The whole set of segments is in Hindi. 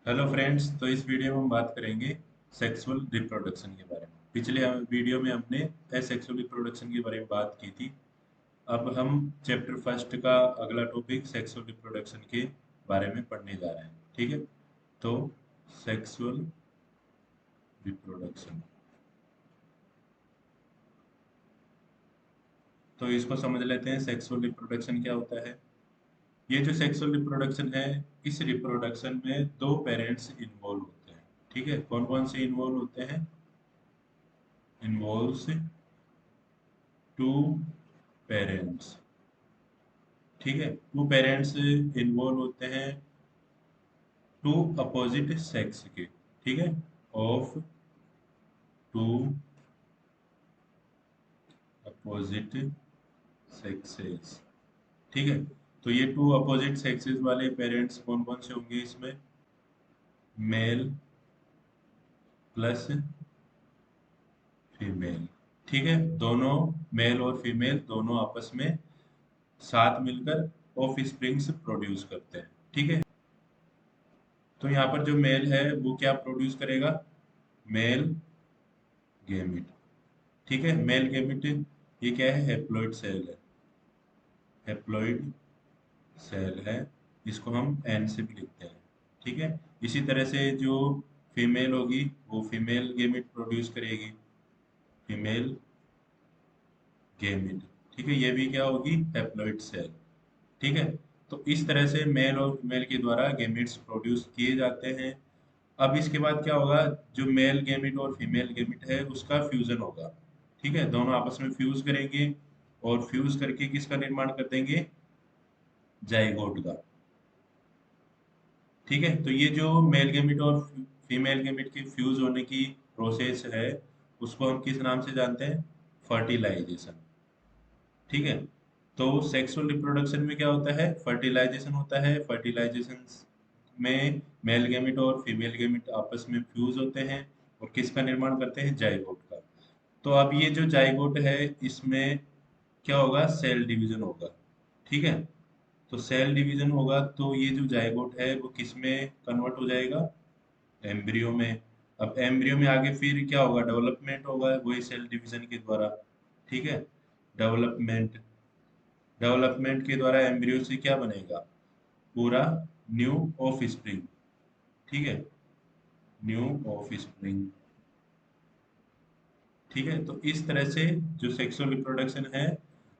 हेलो फ्रेंड्स, तो इस वीडियो में हम बात करेंगे सेक्सुअल रिप्रोडक्शन के बारे में। पिछले वीडियो में हमने एसेक्सुअल रिप्रोडक्शन के बारे में बात की थी। अब हम चैप्टर फर्स्ट का अगला टॉपिक सेक्सुअल रिप्रोडक्शन के बारे में पढ़ने जा रहे हैं। ठीक है, तो सेक्सुअल रिप्रोडक्शन, तो इसको समझ लेते हैं। सेक्सुअल रिप्रोडक्शन क्या होता है? ये जो सेक्सुअल रिप्रोडक्शन है, इस रिप्रोडक्शन में दो पेरेंट्स इन्वॉल्व होते हैं। ठीक है, कौन कौन से इन्वॉल्व होते हैं? Involves two parents. ठीक है, टू पेरेंट्स इन्वॉल्व होते हैं टू अपोजिट सेक्स के। ठीक है, ऑफ टू अपोजिट सेक्सेस। ठीक है, तो ये टू अपोजिट सेक्सेस वाले पेरेंट्स कौन कौन से होंगे इसमें? Male plus female. ठीक है, दोनों मेल और फीमेल दोनों आपस में साथ मिलकर ऑफ स्प्रिंग्स प्रोड्यूस करते हैं। ठीक है, तो यहाँ पर जो मेल है वो क्या प्रोड्यूस करेगा? Male gamete. ठीक है, मेल गेमिट ये क्या है? हेप्लॉइड सेल है। हेप्लॉइड सेल है, इसको हम एन से भी लिखते हैं। ठीक है, इसी तरह से जो फीमेल होगी वो फीमेल गेमिट प्रोड्यूस करेगी, फीमेल गेमिट। ठीक है, ये भी क्या होगी? Haploid cell. ठीक है, तो इस तरह से मेल और फीमेल के द्वारा गेमिट्स प्रोड्यूस किए जाते हैं। अब इसके बाद क्या होगा? जो मेल गेमिट और फीमेल गेमिट है उसका फ्यूजन होगा। ठीक है, दोनों आपस में फ्यूज करेंगे और फ्यूज करके किसका निर्माण कर देंगे? जाइगोट का। ठीक है, तो ये जो मेल गेमिट और फीमेल गेमिट के फ्यूज होने की प्रोसेस है उसको हम किस नाम से जानते हैं? फर्टिलाइजेशन। ठीक है, तो सेक्सुअल रिप्रोडक्शन में क्या होता है? फर्टिलाइजेशन होता है। फर्टिलाइजेशन में मेल गेमिट और फीमेल गेमिट आपस में फ्यूज होते हैं और किसका निर्माण करते हैं? जाइगोट का। तो अब ये जो जाइगोट है इसमें क्या होगा? सेल डिवीजन होगा। ठीक है, तो सेल डिवीजन होगा तो ये जो जाइगोट है वो किस में कन्वर्ट हो जाएगा? एम्ब्रियो में। अब एम्ब्रियो में आगे फिर क्या होगा? डेवलपमेंट होगा वही सेल डिवीजन के द्वारा। ठीक है, डेवलपमेंट। डेवलपमेंट के द्वारा एम्ब्रियो से क्या बनेगा? पूरा न्यू ऑफ स्प्रिंग। ठीक है, न्यू ऑफ स्प्रिंग। ठीक है, तो इस तरह से जो सेक्सुअल रिप्रोडक्शन है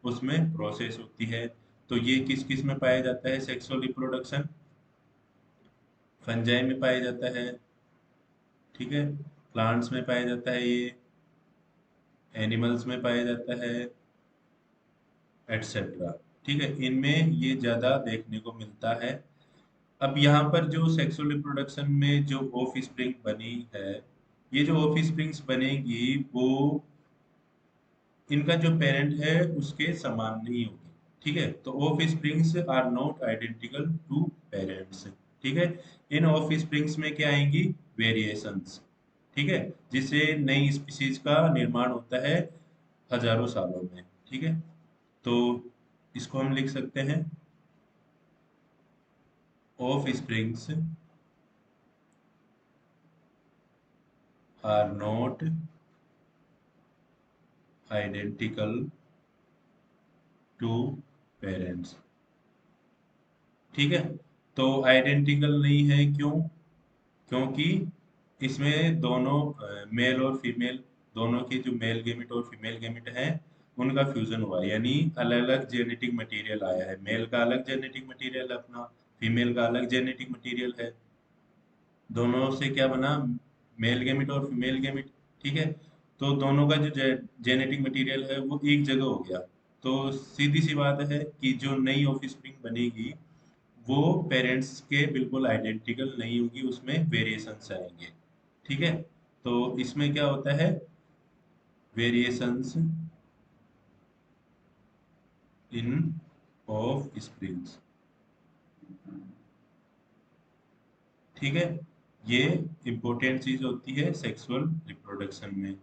उसमें प्रोसेस होती है। तो ये किस किस में पाया जाता है सेक्सुअल रिप्रोडक्शन? फंजाई में पाया जाता है। ठीक है, प्लांट्स में पाया जाता है, ये एनिमल्स में पाया जाता है, एटसेट्रा। ठीक है, इनमें ये ज्यादा देखने को मिलता है। अब यहाँ पर जो सेक्सुअल रिप्रोडक्शन में जो ऑफ स्प्रिंग बनी है, ये जो ऑफ स्प्रिंग्स बनेगी वो इनका जो पेरेंट है उसके समान नहीं होगी। ठीक है, तो offsprings are not identical to parents. ठीक है, इन ऑफ स्प्रिंग्स में क्या आएंगी? वेरिएशंस। ठीक है, जिससे नई स्पीसीज का निर्माण होता है हजारों सालों में। ठीक है, तो इसको हम लिख सकते हैं offsprings are not identical to parents. ठीक है, तो आइडेंटिकल नहीं है क्यों? क्योंकि इसमें दोनों मेल और फीमेल दोनों के जो मेल गेमिट और फीमेल गेमिट हैं उनका फ्यूजन हुआ है, यानी अलग अलग जेनेटिक मटेरियल आया है। मेल का अलग जेनेटिक मटेरियल है अपना, फीमेल का अलग जेनेटिक मटेरियल है। दोनों से क्या बना? मेल गेमिट और फीमेल गेमिट। ठीक है, तो दोनों का जो जेनेटिक मटेरियल है वो एक जगह हो गया। तो सीधी सी बात है कि जो नई ऑफस्प्रिंग बनेगी वो पेरेंट्स के बिल्कुल आइडेंटिकल नहीं होगी, उसमें वेरिएशंस आएंगे। ठीक है, तो इसमें क्या होता है? Variations in of springs. ठीक है, ये इंपॉर्टेंट चीज होती है सेक्सुअल रिप्रोडक्शन में।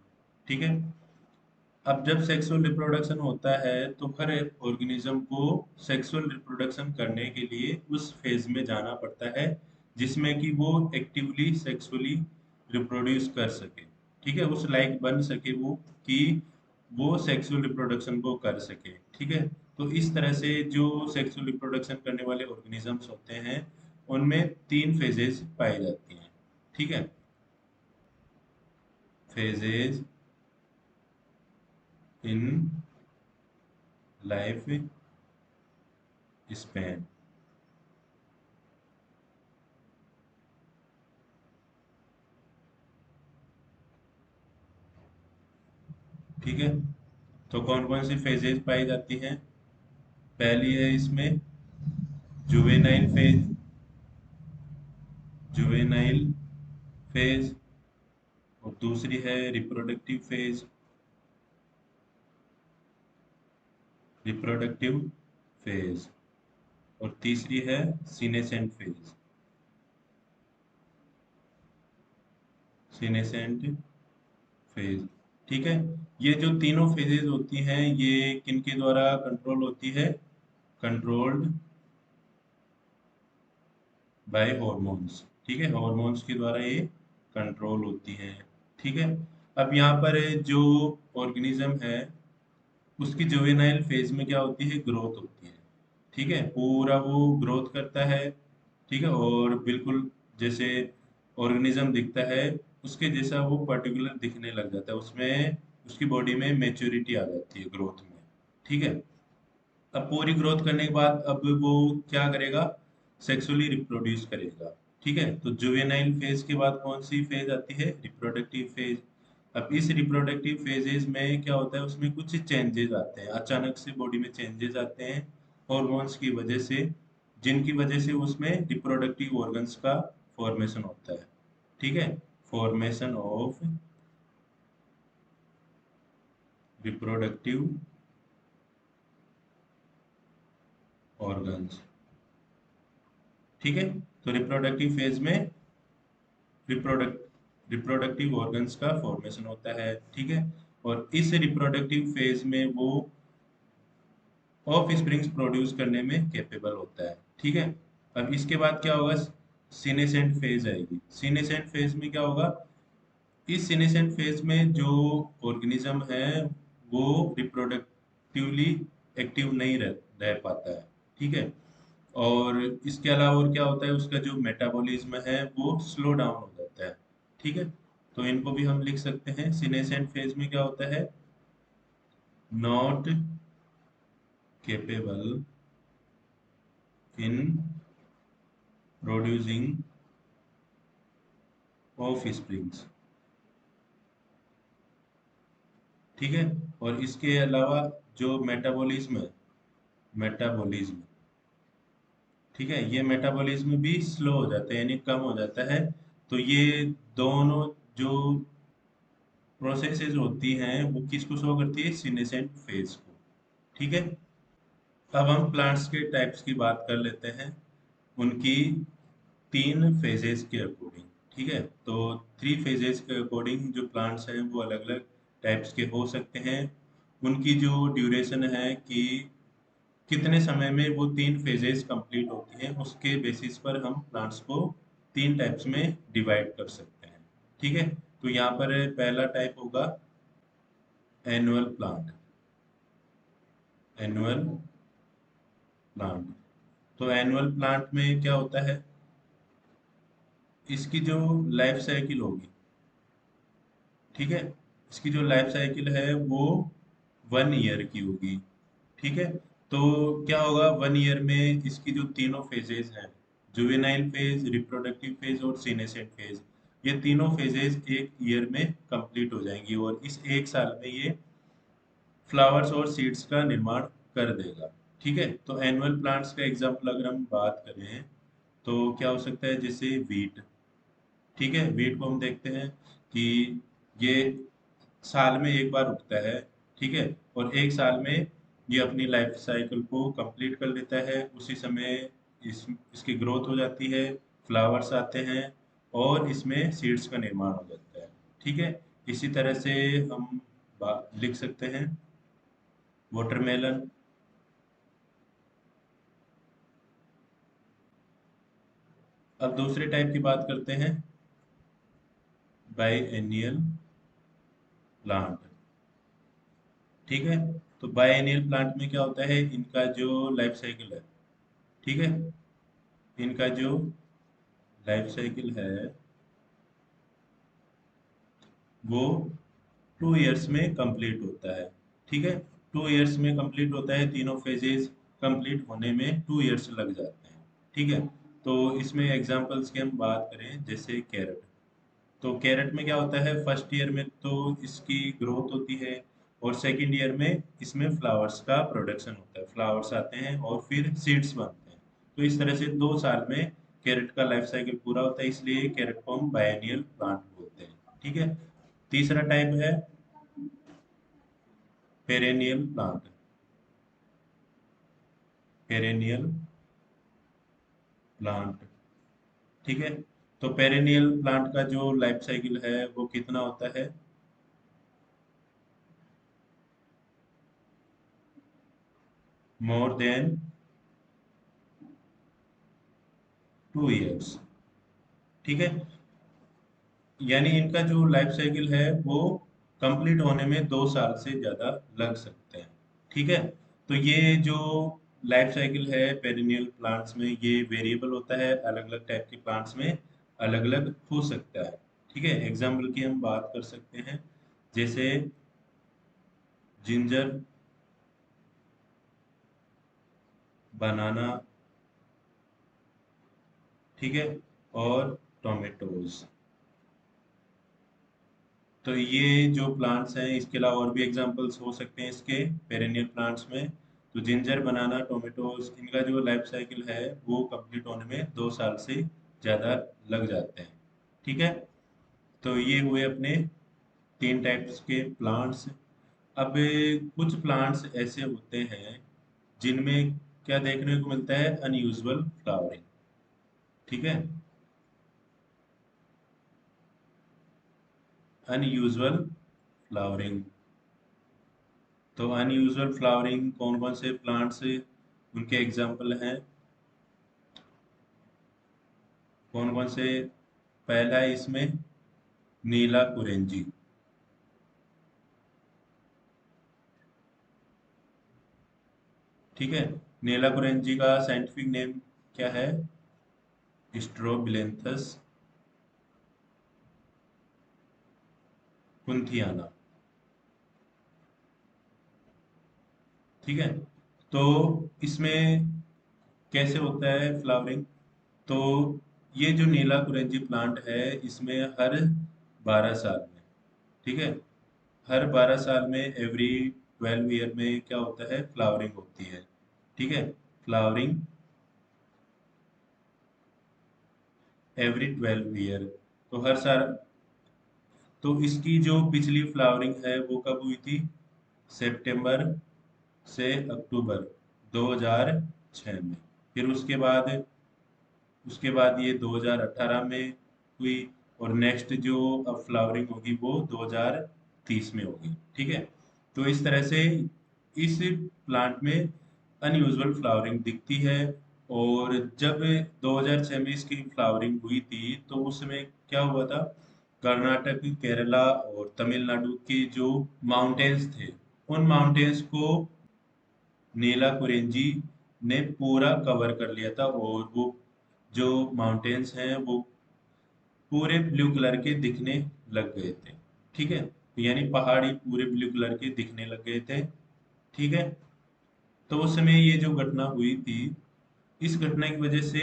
ठीक है, अब जब सेक्सुअल रिप्रोडक्शन होता है तो हर ऑर्गेनिज्म को सेक्सुअल रिप्रोडक्शन करने के लिए उस फेज में जाना पड़ता है जिसमें कि वो एक्टिवली सेक्सुअली रिप्रोड्यूस कर सके, ठीक है, उस लायक बन सके वो, कि वो सेक्सुअल रिप्रोडक्शन को कर सके, ठीक है। तो इस तरह से जो सेक्सुअल रिप्रोडक्शन करने वाले ऑर्गेनिजम्स होते हैं उनमें तीन फेजेस पाई जाती हैं, ठीक है। फेजेस इन लाइफ स्पैन, ठीक है। तो कौन कौन सी फेजेस पाई जाती हैं? पहली है इसमें जुवेनाइल फेज, जुवेनाइल फेज, और दूसरी है रिप्रोडक्टिव फेज, रिप्रोडक्टिव फेज, और तीसरी है सीनेसेंट फेज, सीनेसेंट फेज, ठीक है। ये जो तीनों फेजेस होती हैं ये किनके द्वारा कंट्रोल होती है? कंट्रोल्ड बाय हॉर्मोन्स, ठीक है, हॉर्मोन्स के द्वारा ये कंट्रोल होती हैं, ठीक है। अब यहाँ पर जो ऑर्गेनिज्म है उसकी जुवेनाइल फेज में क्या होती है? ग्रोथ होती है, ठीक है, पूरा वो ग्रोथ करता है, ठीक है, और बिल्कुल जैसे ऑर्गेनिज्म दिखता है उसके जैसा वो पर्टिकुलर दिखने लग जाता है, उसमें उसकी बॉडी में मेच्योरिटी आ जाती है ग्रोथ में, ठीक है। अब पूरी ग्रोथ करने के बाद अब वो क्या करेगा? सेक्सुअली रिप्रोड्यूस करेगा, ठीक है। तो जुवेनाइल फेज के बाद कौन सी फेज आती है? Reproductive phase. अब इस रिप्रोडक्टिव फेजेस में क्या होता है? उसमें कुछ चेंजेस आते हैं, अचानक से बॉडी में चेंजेस आते हैं हॉर्मोन्स की वजह से, जिनकी वजह से उसमें रिप्रोडक्टिव ऑर्गन्स का फॉर्मेशन होता है, ठीक है, फॉर्मेशन ऑफ रिप्रोडक्टिव ऑर्गन्स, ठीक है। तो रिप्रोडक्टिव फेज में रिप्रोडक्टिव ऑर्गन्स का फॉर्मेशन होता है, ठीक है। और इस रिप्रोडक्टिव फेज में वो ऑफ स्प्रिंग्स प्रोड्यूस करने में कैपेबल होता है, ठीक है। अब इसके बाद क्या होगा? सीनेसेंट फेज आएगी। सीनेसेंट फेज में क्या होगा? इस सीनेसेंट फेज में जो ऑर्गेनिज्म है वो रिप्रोडक्टिवली एक्टिव नहीं रह पाता है, ठीक है। और इसके अलावा और क्या होता है? उसका जो मेटाबॉलिज्म है वो स्लो डाउन हो जाता है, ठीक है। तो इनको भी हम लिख सकते हैं, सीनेसेंट फेज में क्या होता है? Not capable in producing of springs, ठीक है। और इसके अलावा जो मेटाबॉलिज्म है, मेटाबॉलिज्म, ठीक है, ये मेटाबॉलिज्म भी स्लो हो जाता है यानी कम हो जाता है। तो ये दोनों जो प्रोसेसेस होती हैं वो किसको शो करती है? सीनेसेंट फेज को, ठीक है। अब हम प्लांट्स के टाइप्स की बात कर लेते हैं, उनकी तीन फेजेस के अकॉर्डिंग, ठीक है। तो थ्री फेजेस के अकॉर्डिंग जो प्लांट्स हैं वो अलग अलग टाइप्स के हो सकते हैं। उनकी जो ड्यूरेशन है कि कितने समय में वो तीन फेजेस कंप्लीट होती हैं उसके बेसिस पर हम प्लांट्स को तीन टाइप्स में डिवाइड कर सकते हैं, ठीक है। तो यहाँ पर पहला टाइप होगा एनुअल प्लांट, एनुअल प्लांट। तो एनुअल प्लांट में क्या होता है? इसकी जो लाइफ साइकिल होगी, ठीक है, इसकी जो लाइफ साइकिल है वो 1 ईयर की होगी, ठीक है। तो क्या होगा? 1 ईयर में इसकी जो तीनों फेजेस हैं, जुवेनाइल फेज, रिप्रोडक्टिव फेज और सीनेसेंट फेज, ये तीनों फेजेस 1 ईयर में कंप्लीट हो जाएंगी और इस 1 साल में ये फ्लावर्स और सीड्स का निर्माण कर देगा, ठीक है। तो एनुअल प्लांट्स का एग्जाम्पल अगर हम बात करें तो क्या हो सकता है? जैसे वीट, ठीक है, वीट को हम देखते हैं कि ये साल में एक बार उगता है, ठीक है, और 1 साल में ये अपनी लाइफ साइकिल को कंप्लीट कर लेता है, उसी समय इसकी ग्रोथ हो जाती है, फ्लावर्स आते हैं और इसमें सीड्स का निर्माण हो जाता है, ठीक है। इसी तरह से हम लिख सकते हैं वाटरमेलन, अब दूसरे टाइप की बात करते हैं, बाइएनियल प्लांट। ठीक है, तो बाइएनियल प्लांट में क्या होता है, इनका जो लाइफ साइकिल है, ठीक है, इनका जो लाइफ साइकिल है वो 2 इयर्स में कंप्लीट होता है। ठीक है, 2 इयर्स में कंप्लीट होता है, तीनों फेजेस कंप्लीट होने में 2 इयर्स लग जाते हैं। ठीक है, तो इसमें एग्जांपल्स की हम बात करें, जैसे कैरेट। तो कैरेट में क्या होता है, फर्स्ट ईयर में तो इसकी ग्रोथ होती है, और सेकंड ईयर में इसमें फ्लावर्स का प्रोडक्शन होता है, फ्लावर्स आते हैं और फिर सीड्स बनते हैं। तो इस तरह से 2 साल में कैरेट का लाइफ साइकिल पूरा होता है, इसलिए कैरेट को हम बायनियल प्लांट बोलते हैं। ठीक है, तीसरा टाइप है पेरेनियल प्लांट। पेरेनियल प्लांट, ठीक है, तो पेरेनियल प्लांट का जो लाइफ साइकिल है वो कितना होता है, मोर देन 2 इयर्स। ठीक है, यानी इनका जो लाइफ साइकिल है वो कंप्लीट होने में 2 साल से ज़्यादा लग सकते हैं। ठीक है, तो ये जो लाइफ साइकिल है पेरिनियल प्लांट्स में, ये वेरिएबल होता है, अलग अलग टाइप के प्लांट्स में अलग अलग हो सकता है। ठीक है, एग्जाम्पल की हम बात कर सकते हैं, जैसे जिंजर, बनाना, ठीक है, और टोमेटोज। तो ये जो प्लांट्स हैं, इसके अलावा और भी एग्जांपल्स हो सकते हैं इसके पेरेनियल प्लांट्स में। तो जिंजर, बनाना, टोमेटोज, इनका जो लाइफ साइकिल है वो कंप्लीट होने में 2 साल से ज़्यादा लग जाते हैं। ठीक है, तो ये हुए अपने 3 टाइप्स के प्लांट्स। अब कुछ प्लांट्स ऐसे होते हैं जिनमें क्या देखने को मिलता है, अनयूजुअल फ्लावरिंग। ठीक है, अनयूजुअल फ्लावरिंग। तो अनयूजुअल फ्लावरिंग कौन कौन से प्लांट्स, उनके एग्जाम्पल हैं, कौन कौन से। पहला है इसमें नीला कुरेंजी। ठीक है, नीला कुरेंजी का साइंटिफिक नेम क्या है, स्ट्रोबिलेंथस कुंथियाना। ठीक है, तो इसमें कैसे होता है फ्लावरिंग, तो ये जो नीला कुरेंजी प्लांट है इसमें हर 12 साल में, ठीक है, हर 12 साल में एवरी 12 ईयर में क्या होता है, फ्लावरिंग होती है। ठीक है, फ्लावरिंग एवरी 12 ईयर, तो हर साल। तो इसकी जो पिछली फ्लावरिंग है वो कब हुई थी, सितंबर से अक्टूबर 2006 में। फिर उसके बाद ये 2018 में हुई, और नेक्स्ट जो अब फ्लावरिंग होगी वो 2030 में होगी। ठीक है, तो इस तरह से इस प्लांट में अनयूजुअल फ्लावरिंग दिखती है। और जब 2006 में इसकी फ्लावरिंग हुई थी तो उस समय क्या हुआ था, कर्नाटक, केरला और तमिलनाडु के जो माउंटेन्स थे, उन माउंटेन्स को नीला कुरेंजी ने पूरा कवर कर लिया था, और वो जो माउंटेन्स हैं वो पूरे ब्लू कलर के दिखने लग गए थे। ठीक है, तो यानी पहाड़ी पूरे ब्लू कलर के दिखने लग गए थे। ठीक है, तो उस समय ये जो घटना हुई थी, इस घटना की वजह से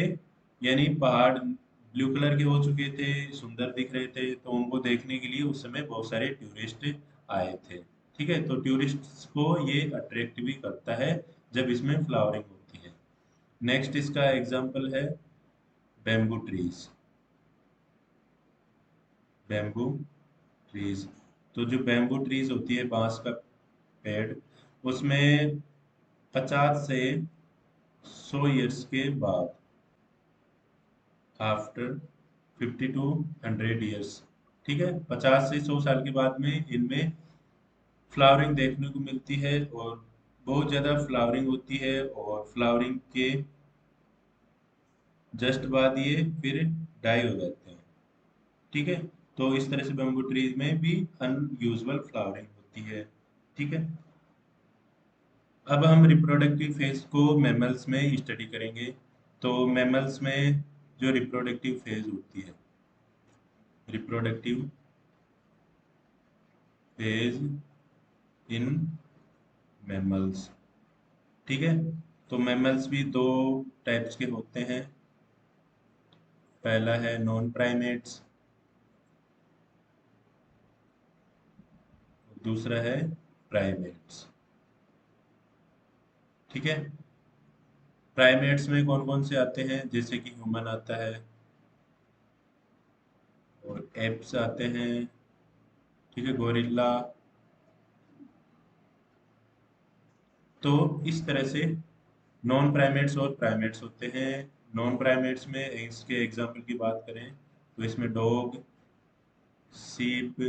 यानी पहाड़ ब्लू कलर के हो चुके थे, सुंदर दिख रहे थे, तो उनको देखने के लिए उस समय बहुत सारे टूरिस्ट आए थे। ठीक है, तो टूरिस्ट्स को ये अट्रैक्ट भी करता है जब इसमें फ्लावरिंग होती है। नेक्स्ट इसका एग्जाम्पल है बैम्बू ट्रीज। बैम्बू ट्रीज, तो जो बैम्बू ट्रीज होती है, बांस का पेड़, उसमें 50 से 100 ईयर्स के बाद, आफ्टर 50 to 100 ईयर्स, ठीक है, 50 से 100 साल के बाद में इनमें फ्लावरिंग देखने को मिलती है, और बहुत ज़्यादा फ्लावरिंग होती है। और फ्लावरिंग के जस्ट बाद ये फिर डाई हो जाते हैं। ठीक है, तो इस तरह से बैम्बू ट्रीज में भी अनयूजुअल फ्लावरिंग होती है। ठीक है, अब हम रिप्रोडक्टिव फेज को मैमल्स में स्टडी करेंगे। तो मैमल्स में जो रिप्रोडक्टिव फेज होती है, रिप्रोडक्टिव फेज इन मैमल्स। ठीक है, तो मैमल्स भी दो टाइप्स के होते हैं। पहला है नॉन प्राइमेट्स, दूसरा है प्राइमेट्स। ठीक है, प्राइमेट्स में कौन कौन से आते हैं, जैसे कि ह्यूमन आता है और एप्स आते हैं। ठीक है, गोरिल्ला। तो इस तरह से नॉन प्राइमेट्स और प्राइमेट्स होते हैं। नॉन प्राइमेट्स में इसके एग्जाम्पल की बात करें तो इसमें डॉग, सीप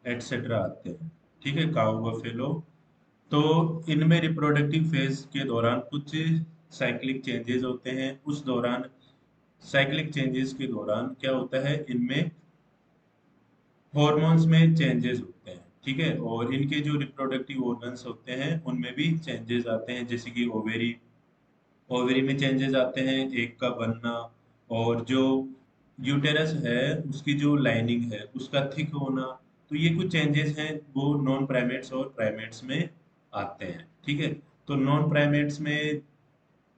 एटसेट्रा आते हैं। ठीक है, काऊ, बफेलो। तो इनमें रिप्रोडक्टिव फेज के दौरान कुछ साइक्लिक चेंजेस होते हैं। उस दौरान साइक्लिक चेंजेस के दौरान क्या होता है, इनमें हॉर्मोन्स में चेंजेस होते हैं। ठीक है, और इनके जो रिप्रोडक्टिव ऑर्गन्स होते हैं उनमें भी चेंजेस आते हैं, जैसे कि ओवेरी, ओवेरी में चेंजेस आते हैं, एग का बनना, और जो यूटेरस है उसकी जो लाइनिंग है उसका थिक होना। तो ये कुछ चेंजेस हैं वो नॉन प्राइमेट्स और प्राइमेट्स में आते हैं। ठीक है, तो नॉन प्राइमेट्स में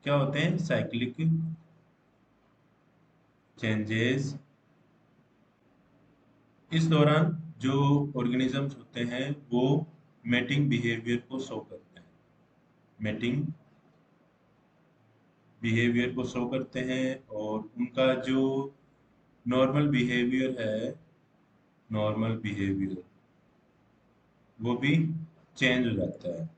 क्या होते हैं, साइक्लिक चेंजेस। इस दौरान जो ऑर्गेनिजम्स होते हैं वो मेटिंग बिहेवियर को शो करते हैं, मेटिंग बिहेवियर को शो करते हैं, और उनका जो नॉर्मल बिहेवियर है, नॉर्मल बिहेवियर वो भी चेंज हो जाता है।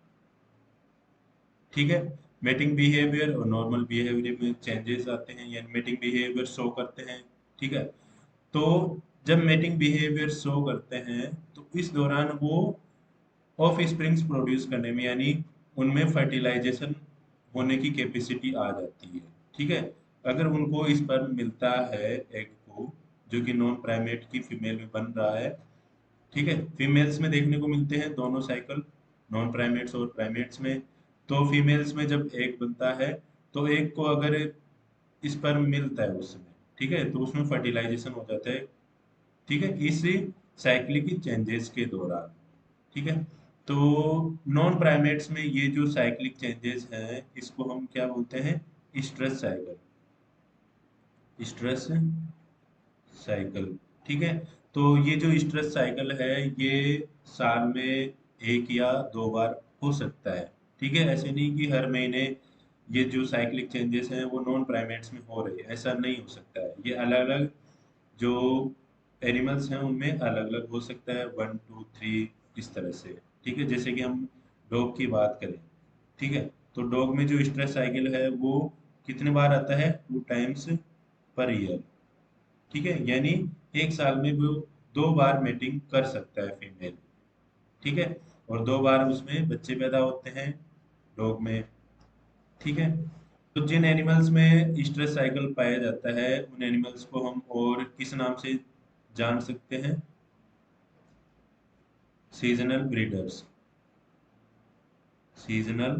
ठीक है, मेटिंग बिहेवियर और नॉर्मल बिहेवियर में चेंजेस आते हैं, यानी मेटिंग बिहेवियर शो करते हैं। ठीक है, तो जब मेटिंग बिहेवियर शो करते हैं तो इस दौरान वो ऑफ स्प्रिंग्स प्रोड्यूस करने में, यानी उनमें फर्टिलाइजेशन होने की कैपेसिटी आ जाती है। ठीक है, अगर उनको स्पर्म मिलता है एग को, जो कि नॉन प्राइमेट की फीमेल में बन रहा है। ठीक है, फीमेल्स में देखने को मिलते हैं दोनों साइकिल, नॉन प्राइमेट्स और प्राइमेट्स में। तो फीमेल्स में जब एग बनता है तो एग को अगर स्पर्म मिलता है उसमें, ठीक है, तो उसमें फर्टिलाइजेशन हो जाता है। ठीक है, इस साइक्लिक चेंजेस के दौरान। ठीक है, तो नॉन प्राइमेट्स में ये जो साइक्लिक चेंजेस हैं इसको हम क्या बोलते हैं, स्ट्रेस साइकिल, स्ट्रेस साइकिल। ठीक है, तो ये जो स्ट्रेस साइकिल है ये साल में एक या दो बार हो सकता है। ठीक है, ऐसे नहीं कि हर महीने ये जो साइक्लिक चेंजेस हैं वो नॉन प्राइमेट्स में हो रहे हैं, ऐसा नहीं हो सकता है। ये अलग अलग जो एनिमल्स हैं उनमें अलग अलग हो सकता है, वन टू थ्री, इस तरह से। ठीक है, जैसे कि हम डॉग की बात करें। ठीक है, तो डॉग में जो स्ट्रेस साइकिल है वो कितने बार आता है, 2 टाइम्स पर ईयर। ठीक है, यानी एक साल में वो 2 बार मेटिंग कर सकता है फीमेल। ठीक है, और 2 बार उसमें बच्चे पैदा होते हैं डॉग में। ठीक है, तो जिन एनिमल्स में स्ट्रेस साइकिल पाया जाता है उन एनिमल्स को हम और किस नाम से जान सकते हैं, सीजनल ब्रीडर्स, सीजनल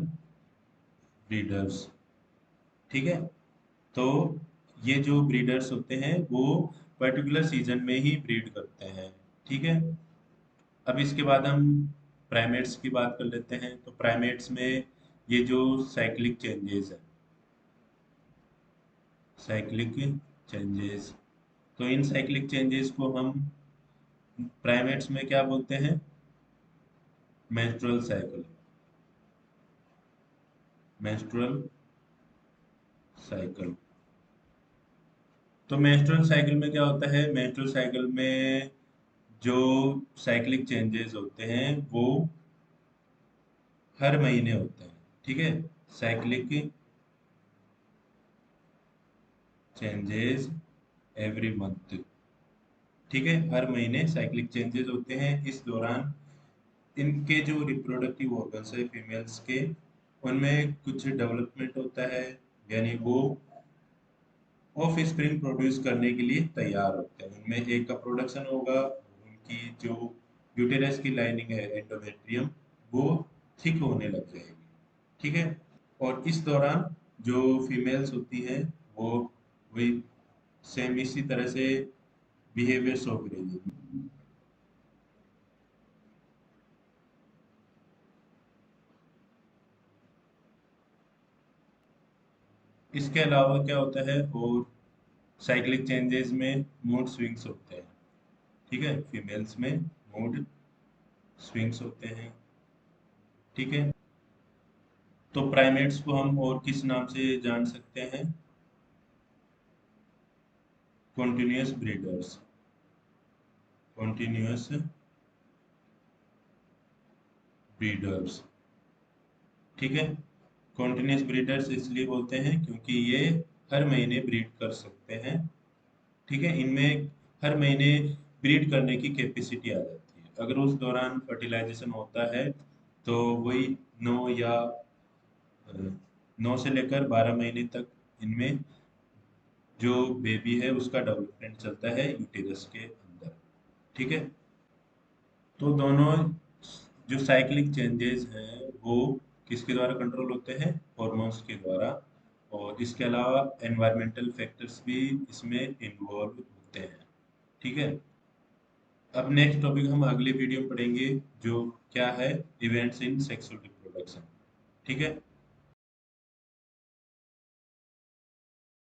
ब्रीडर्स। ठीक है, तो ये जो ब्रीडर्स होते हैं वो पर्टिकुलर सीजन में ही ब्रीड करते हैं। ठीक है, अब इसके बाद हम प्राइमेट्स की बात कर लेते हैं। तो प्राइमेट्स में ये जो साइक्लिक चेंजेस है, साइक्लिक चेंजेस, तो इन साइक्लिक चेंजेस को हम प्राइमेट्स में क्या बोलते हैं, मेंस्ट्रुअल साइकिल, मेंस्ट्रुअल साइकिल। तो मेंस्ट्रुअल साइकिल में क्या होता है, मेंस्ट्रुअल साइकिल में जो साइक्लिक चेंजेस होते हैं वो हर महीने होते हैं। ठीक है, साइक्लिक चेंजेस एवरी मंथ। ठीक है, हर महीने साइक्लिक चेंजेस होते हैं। इस दौरान इनके जो रिप्रोडक्टिव ऑर्गन्स है फीमेल्स के, उनमें कुछ डेवलपमेंट होता है, यानी वो ऑफ स्प्रिंग प्रोड्यूस करने के लिए तैयार होते हैं। उनमें एक का प्रोडक्शन होगा, उनकी जो यूटेरस की लाइनिंग है एंडोमेट्रियम, वो थिक होने लग जाएगी। ठीक है। और इस दौरान जो फीमेल्स होती हैं वो वही सेम इसी तरह से बिहेवियर शो करेगी। इसके अलावा क्या होता है, और साइक्लिक चेंजेस में मूड स्विंग्स होते हैं। ठीक है, फीमेल्स में मूड स्विंग्स होते हैं। ठीक है। तो प्राइमेट्स को हम और किस नाम से जान सकते हैं? Continuous breeders. Continuous breeders. ठीक है। कॉन्टिन्यूअस ब्रीडर्स इसलिए बोलते हैं क्योंकि ये हर महीने ब्रीड कर सकते हैं। ठीक है, इनमें हर महीने ब्रीड करने की कैपेसिटी आ जाती है। अगर उस दौरान फर्टिलाइजेशन होता है तो वही 9 से लेकर 12 महीने तक इनमें जो बेबी है उसका डेवलपमेंट चलता है यूटेरस के अंदर। ठीक है। तो दोनों जो साइक्लिक चेंजेस हैं वो किसके द्वारा कंट्रोल होते हैं? हॉर्मोन्स के द्वारा। और इसके अलावा एनवायरमेंटल फैक्टर्स भी इसमें इन्वॉल्व होते हैं। ठीक है। अब नेक्स्ट टॉपिक हम अगली वीडियो में पढ़ेंगे, जो क्या है, इवेंट्स इन सेक्सुअल रिप्रोडक्शन। ठीक है।